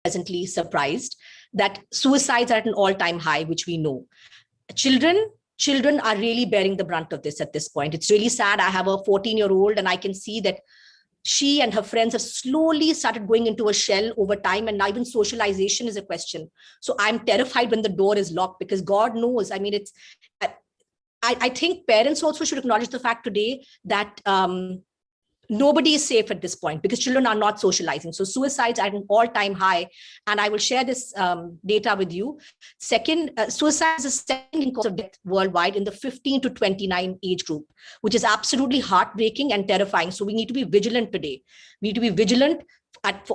pleasantly surprised that suicides are at an all-time high, which we know. Children are really bearing the brunt of this at this point. It's really sad. I have a 14-year-old, and I can see that she and her friends have slowly started going into a shell over time, and now even socialization is a question. So I'm terrified when the door is locked, because God knows, I mean, I think parents also should acknowledge the fact today that nobody is safe at this point, because children are not socializing. So suicides are at an all-time high. And I will share this data with you. Second, suicide is the second cause of death worldwide in the 15 to 29 age group, which is absolutely heartbreaking and terrifying. So we need to be vigilant today. We need to be vigilant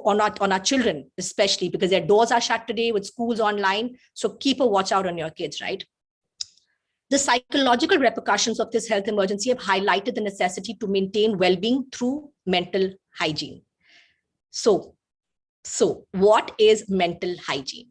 on our children, especially because their doors are shut today with schools online. So keep a watch out on your kids, right? The psychological repercussions of this health emergency have highlighted the necessity to maintain well-being through mental hygiene. So what is mental hygiene?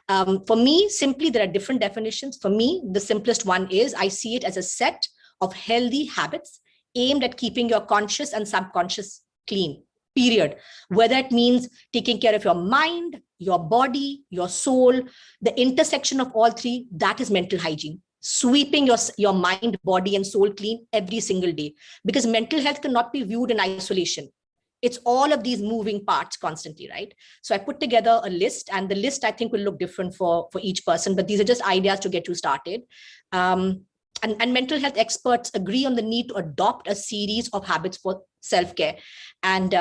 For me, simply, there are different definitions. For me, the simplest one is, I see it as a set of healthy habits aimed at keeping your conscious and subconscious clean, period. Whether it means taking care of your mind, your body, your soul, the intersection of all three, that is mental hygiene. Sweeping your mind, body, and soul clean every single day, because mental health cannot be viewed in isolation. It's all of these moving parts constantly, right? So I put together a list, and the list I think will look different for each person, but these are just ideas to get you started. And mental health experts agree on the need to adopt a series of habits for self-care. And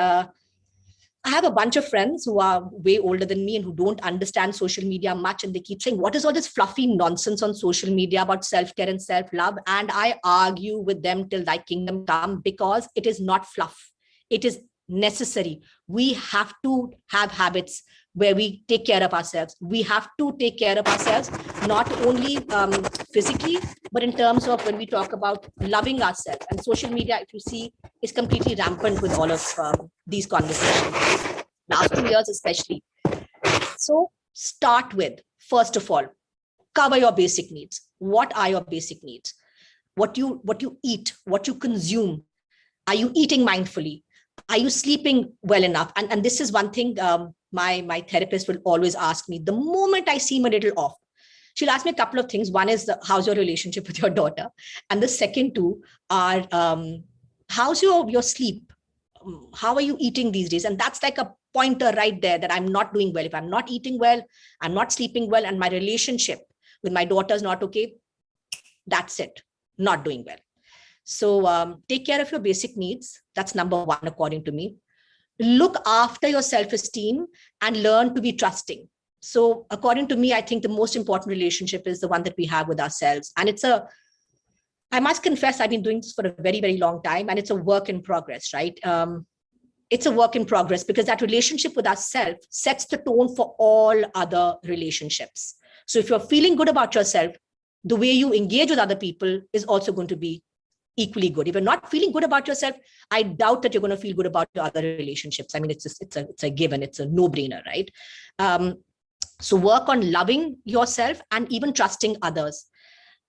I have a bunch of friends who are way older than me and who don't understand social media much. And they keep saying, what is all this fluffy nonsense on social media about self-care and self-love? And I argue with them till thy kingdom come, because it is not fluff. It is necessary. We have to have habits where we take care of ourselves. We have to take care of ourselves, not only physically, but in terms of when we talk about loving ourselves. And social media, if you see, is completely rampant with all of these conversations, last 2 years especially. So start with, first of all, cover your basic needs. What are your basic needs? What you eat, what you consume. Are you eating mindfully? Are you sleeping well enough? And this is one thing my therapist will always ask me the moment I seem a little off. She'll ask me a couple of things. One is, how's your relationship with your daughter? And the second two are, how's your sleep? How are you eating these days? And that's like a pointer right there that I'm not doing well. If I'm not eating well, I'm not sleeping well, and my relationship with my daughter is not okay, that's it, not doing well. So take care of your basic needs. That's number one, according to me. Look after your self-esteem and learn to be trusting. So according to me, I think the most important relationship is the one that we have with ourselves. And I must confess, I've been doing this for a very, very long time, and it's a work in progress, right? It's a work in progress, because that relationship with ourselves sets the tone for all other relationships. So if you're feeling good about yourself, the way you engage with other people is also going to be equally good. If you're not feeling good about yourself, I doubt that you're going to feel good about your other relationships. I mean, it's a given, it's a no-brainer, right? So work on loving yourself and even trusting others.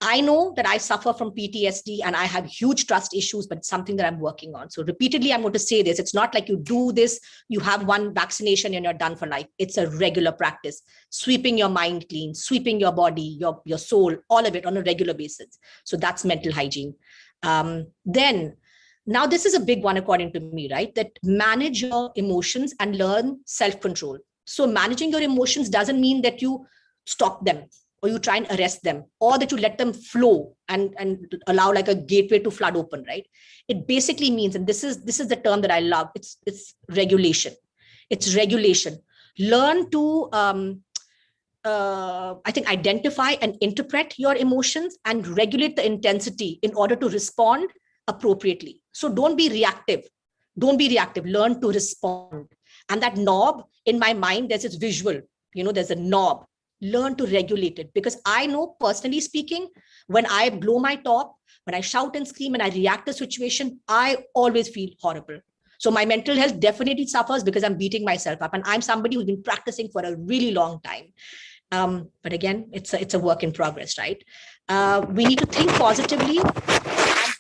I know that I suffer from PTSD and I have huge trust issues, but it's something that I'm working on. So repeatedly, I'm going to say this. It's not like you do this, you have one vaccination and you're done for life. It's a regular practice. Sweeping your mind clean, sweeping your body, your soul, all of it on a regular basis. So that's mental hygiene. Then, now this is a big one according to me, right? That manage your emotions and learn self-control. So managing your emotions doesn't mean that you stop them or you try and arrest them, or that you let them flow and allow like a gateway to flood open, right? It basically means, and this is the term that I love, it's regulation. It's regulation. Learn to, I think, identify and interpret your emotions and regulate the intensity in order to respond appropriately. So don't be reactive. Don't be reactive. Learn to respond. And that knob in my mind, there's this visual, there's a knob. Learn to regulate it, because I know, personally speaking, when I blow my top, when I shout and scream and I react to a situation, I always feel horrible. So my mental health definitely suffers because I'm beating myself up, and I'm somebody who's been practicing for a really long time. But again, it's a work in progress, right? We need to think positively and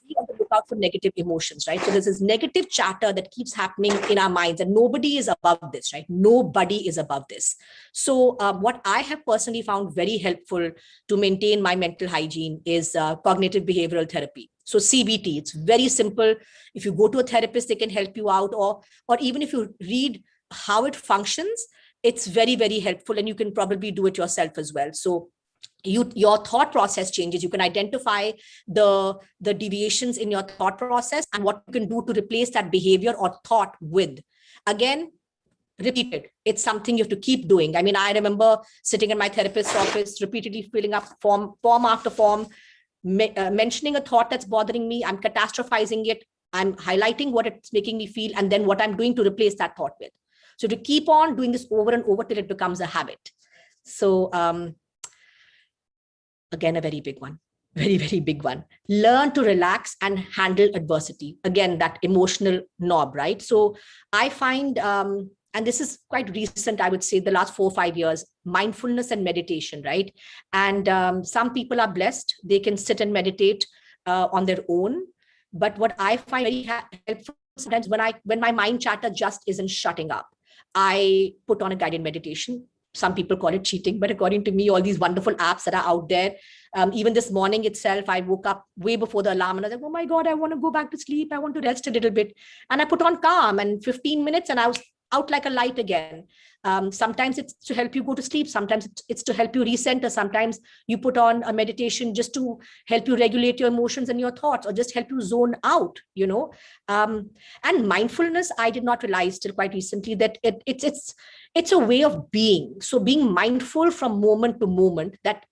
be on the out for negative emotions, right? So there's this negative chatter that keeps happening in our minds, and nobody is above this, right? Nobody is above this. So what I have personally found very helpful to maintain my mental hygiene is cognitive behavioral therapy. So CBT, it's very simple. If you go to a therapist, they can help you out, or even if you read how it functions, it's very, very helpful, and you can probably do it yourself as well. So your thought process changes. You can identify the deviations in your thought process and what you can do to replace that behavior or thought with. Again, repeat it. It's something you have to keep doing. I mean, I remember sitting in my therapist's office, repeatedly filling up form after form, mentioning a thought that's bothering me. I'm catastrophizing it. I'm highlighting what it's making me feel, and then what I'm doing to replace that thought with. So to keep on doing this over and over till it becomes a habit. So again, a very big one, very, very big one. Learn to relax and handle adversity. Again, that emotional knob, right? So I find, and this is quite recent, I would say the last 4 or 5 years, mindfulness and meditation, right? And some people are blessed. They can sit and meditate on their own. But what I find very helpful sometimes when my mind chatter just isn't shutting up, I put on a guided meditation. Some people call it cheating, but according to me, all these wonderful apps that are out there, even this morning itself, I woke up way before the alarm and I was like, oh my God, I want to go back to sleep. I want to rest a little bit. And I put on Calm, and 15 minutes and I was out like a light again. Sometimes it's to help you go to sleep. Sometimes it's to help you recenter. Sometimes you put on a meditation just to help you regulate your emotions and your thoughts, or just help you zone out, you know. And mindfulness, I did not realize till quite recently that it's a way of being. So being mindful from moment to moment, that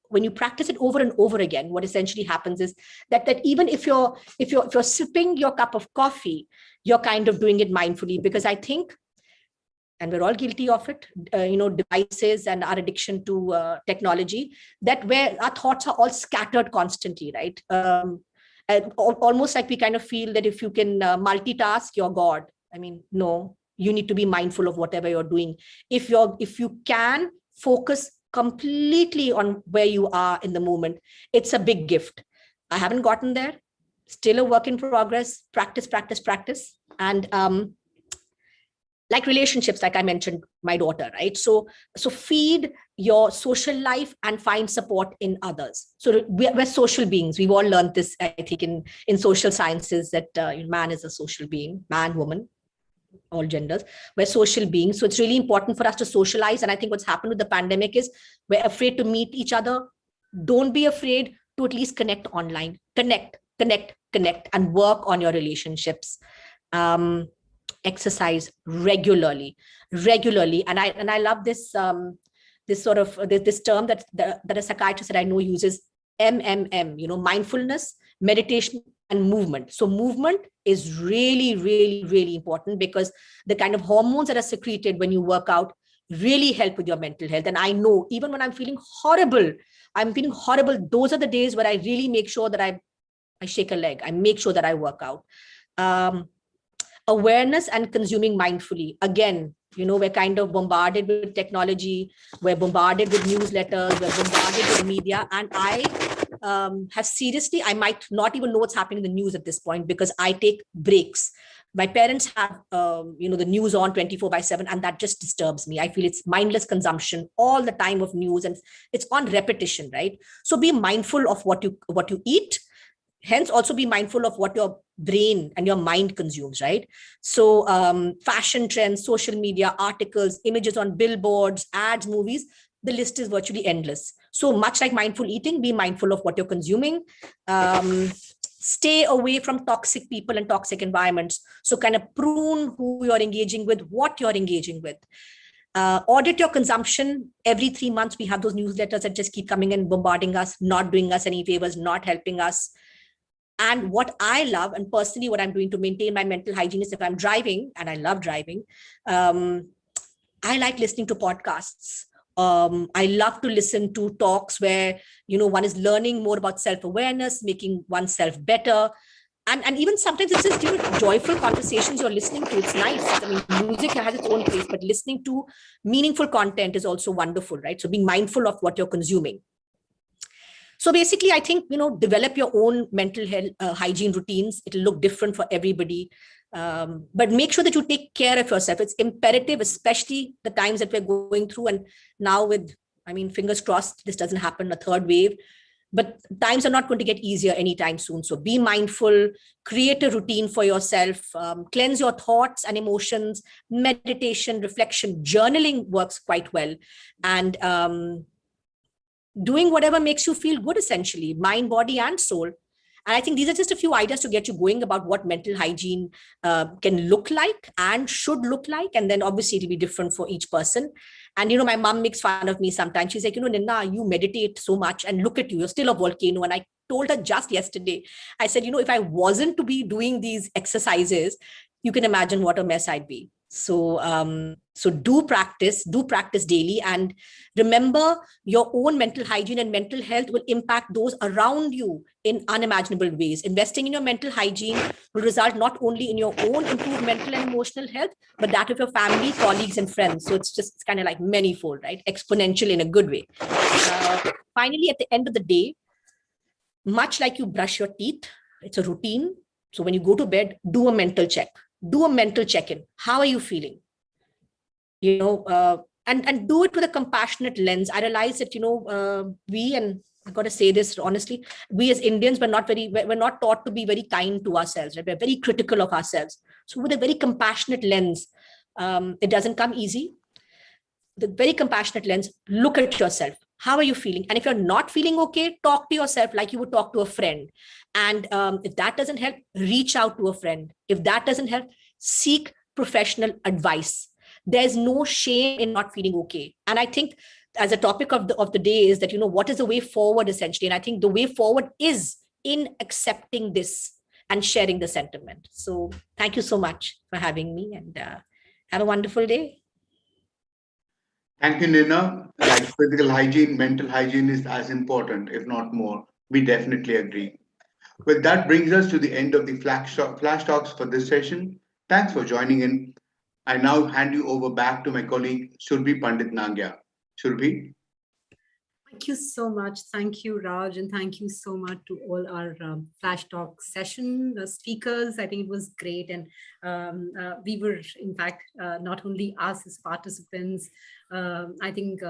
when you practice it over and over again, what essentially happens is that even if you're sipping your cup of coffee, you're kind of doing it mindfully. Because I think, and we're all guilty of it, devices and our addiction to technology, that where our thoughts are all scattered constantly, right? And almost like we kind of feel that if you can multitask, you're God. I mean, no, you need to be mindful of whatever you're doing. If you can focus completely on where you are in the moment, it's a big gift. I haven't gotten there. Still a work in progress. Practice. And like relationships, like I mentioned, my daughter, right? So feed your social life and find support in others. So we're social beings. We've all learned this, I think, in social sciences, that man is a social being, man, woman, all genders. We're social beings. So it's really important for us to socialize. And I think what's happened with the pandemic is we're afraid to meet each other. Don't be afraid to at least connect online. Connect, and work on your relationships. Exercise regularly. And I love this this term that a psychiatrist that I know uses, MMM, mindfulness, meditation, and movement. So movement is really, really, really important, because the kind of hormones that are secreted when you work out really help with your mental health. And I know even when I'm feeling horrible, those are the days where I really make sure that I shake a leg. I make sure that I work out. Awareness and consuming mindfully. Again, we're kind of bombarded with technology. We're bombarded with newsletters. We're bombarded with media. And I have seriously, I might not even know what's happening in the news at this point, because I take breaks. My parents have, the news on 24/7, and that just disturbs me. I feel it's mindless consumption all the time of news, and it's on repetition, right? So be mindful of what you eat. Hence, also be mindful of what your brain and your mind consumes, right? So fashion trends, social media, articles, images on billboards, ads, movies, the list is virtually endless. So much like mindful eating, be mindful of what you're consuming. Stay away from toxic people and toxic environments. So kind of prune who you're engaging with, what you're engaging with. Audit your consumption. Every 3 months, we have those newsletters that just keep coming and bombarding us, not doing us any favors, not helping us. And what I love, and personally what I'm doing to maintain my mental hygiene, is if I'm driving, and I love driving, I like listening to podcasts. I love to listen to talks where, one is learning more about self-awareness, making oneself better. And even sometimes it's just joyful conversations you're listening to. It's nice. I mean, music has its own place, but listening to meaningful content is also wonderful, right? So being mindful of what you're consuming. So basically, I think, develop your own mental health hygiene routines. It'll look different for everybody. But make sure that you take care of yourself. It's imperative, especially the times that we're going through. And now fingers crossed, this doesn't happen, a third wave. But times are not going to get easier anytime soon. So be mindful, create a routine for yourself, cleanse your thoughts and emotions, meditation, reflection, journaling works quite well. And doing whatever makes you feel good, essentially, mind, body, and soul. And I think these are just a few ideas to get you going about what mental hygiene can look like and should look like. And then obviously it'll be different for each person. And, my mom makes fun of me sometimes. She's like, Ninna, you meditate so much and look at you, you're still a volcano. And I told her just yesterday, I said, if I wasn't to be doing these exercises, you can imagine what a mess I'd be. So do practice daily, and remember, your own mental hygiene and mental health will impact those around you in unimaginable ways. Investing in your mental hygiene will result not only in your own improved mental and emotional health, but that of your family, colleagues, and friends. So it's kind of like manifold, right? Exponential in a good way. Finally, at the end of the day, much like you brush your teeth, it's a routine. So when you go to bed, do a mental check-in. How are you feeling? And do it with a compassionate lens. I realize that, and I've got to say this honestly, we as Indians, we're not taught to be very kind to ourselves, right? We're very critical of ourselves. So with a very compassionate lens, it doesn't come easy. The very compassionate lens, look at yourself. How are you feeling? And if you're not feeling okay, talk to yourself like you would talk to a friend. And if that doesn't help, reach out to a friend. If that doesn't help, seek professional advice. There's no shame in not feeling okay. And I think as a topic of the day is that, what is the way forward, essentially? And I think the way forward is in accepting this and sharing the sentiment. So thank you so much for having me, and have a wonderful day. Thank you, Nina. Like physical hygiene, mental hygiene is as important, if not more. We definitely agree. Well, that brings us to the end of the flash talks for this session. Thanks for joining in. I now hand you over back to my colleague, Surbhi Pandit Nangya. Surbhi? Thank you so much. Thank you, Raj, and thank you so much to all our Flash Talk session speakers. I think it was great. And we were, in fact, not only us as participants, I think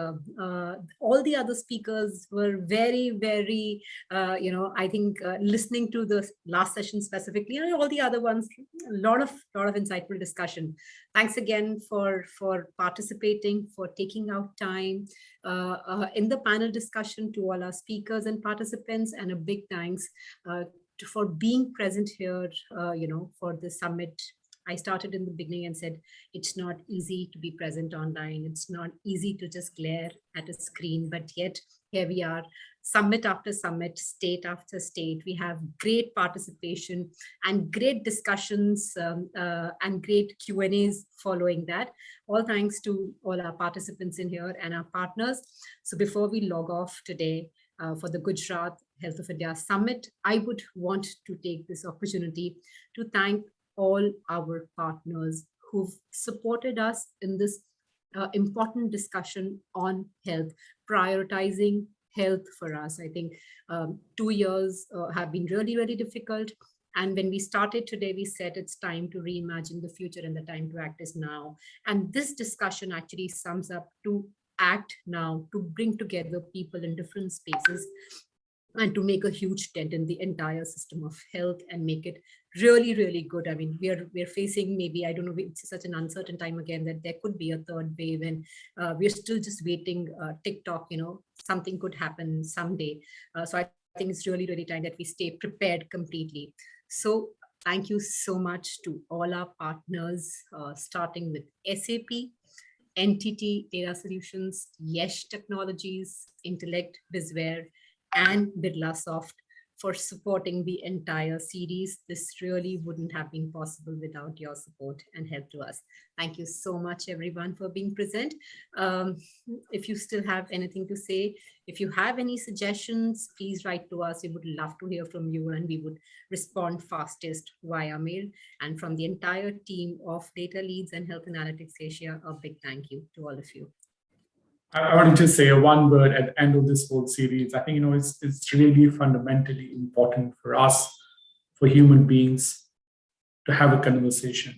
all the other speakers were very, very, I think listening to the last session specifically, and all the other ones, a lot of insightful discussion. Thanks again for participating, for taking out time in the panel discussion, to all our speakers and participants, and a big thanks for being present here, for the summit. I started in the beginning and said, it's not easy to be present online. It's not easy to just glare at a screen, but yet here we are, summit after summit, state after state. We have great participation and great discussions and great Q&As following that. All thanks to all our participants in here and our partners. So before we log off today for the Gujarat Health of India Summit, I would want to take this opportunity to thank all our partners who've supported us in this important discussion on health, prioritizing health for us. I think 2 years have been really, really difficult. And when we started today, we said it's time to reimagine the future, and the time to act is now. And this discussion actually sums up to act now, to bring together people in different spaces and to make a huge dent in the entire system of health and make it really, really good. I mean, we're facing, maybe, I don't know, it's such an uncertain time again that there could be a third wave, and we're still just waiting. TikTok, something could happen someday. So I think it's really, really time that we stay prepared completely. So thank you so much to all our partners, starting with SAP, Entity Data Solutions, Yesh Technologies, Intellect, Bizware, and BirlaSoft for supporting the entire series. This really wouldn't have been possible without your support and help to us. Thank you so much, everyone, for being present. If you still have anything to say, if you have any suggestions, please write to us. We would love to hear from you, and we would respond fastest via mail. And from the entire team of Data Leads and Health Analytics Asia, a big thank you to all of you. I want to just say one word at the end of this whole series. I think, it's really fundamentally important for us, for human beings, to have a conversation.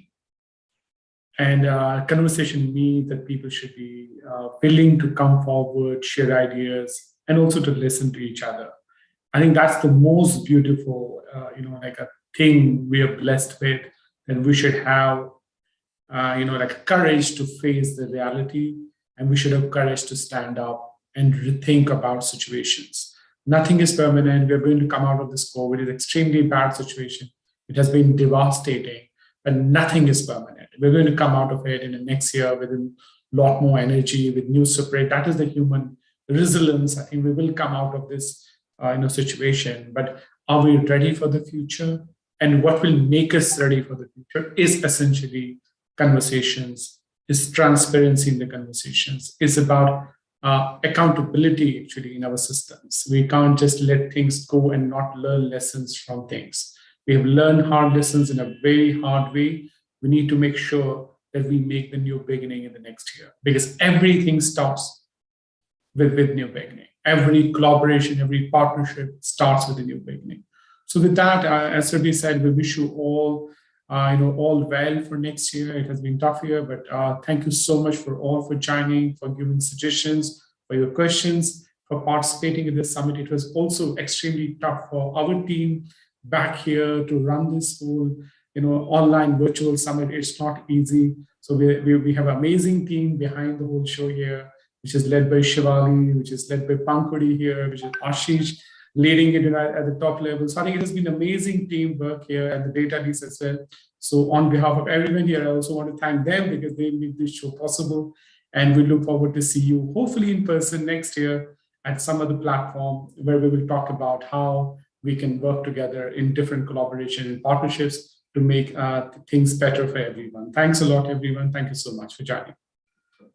And conversation means that people should be willing to come forward, share ideas, and also to listen to each other. I think that's the most beautiful, like a thing we are blessed with, and we should have, like courage to face the reality, and we should have courage to stand up and rethink about situations. Nothing is permanent. We're going to come out of this COVID. It's an extremely bad situation. It has been devastating, but nothing is permanent. We're going to come out of it in the next year with a lot more energy, with new support. That is the human resilience. I think we will come out of this situation. But are we ready for the future? And what will make us ready for the future is essentially conversations, is transparency in the conversations, is about accountability actually in our systems. We can't just let things go and not learn lessons from things. We have learned hard lessons in a very hard way. We need to make sure that we make the new beginning in the next year, because everything starts with new beginning. Every collaboration, every partnership starts with a new beginning. So with that, as Ravi said, we wish you all, all well for next year. It has been tough year, but thank you so much for joining, for giving suggestions, for your questions, for participating in this summit. It was also extremely tough for our team back here to run this whole, online virtual summit. It's not easy. So we have an amazing team behind the whole show here, which is led by Shivali, which is led by Pankudi here, which is Ashish leading it at the top level. So I think it has been amazing teamwork here and the data leads as well. So on behalf of everyone here, I also want to thank them because they made this show possible. And we look forward to see you hopefully in person next year at some other platform where we will talk about how we can work together in different collaboration and partnerships to make things better for everyone. Thanks a lot, everyone. Thank you so much for joining.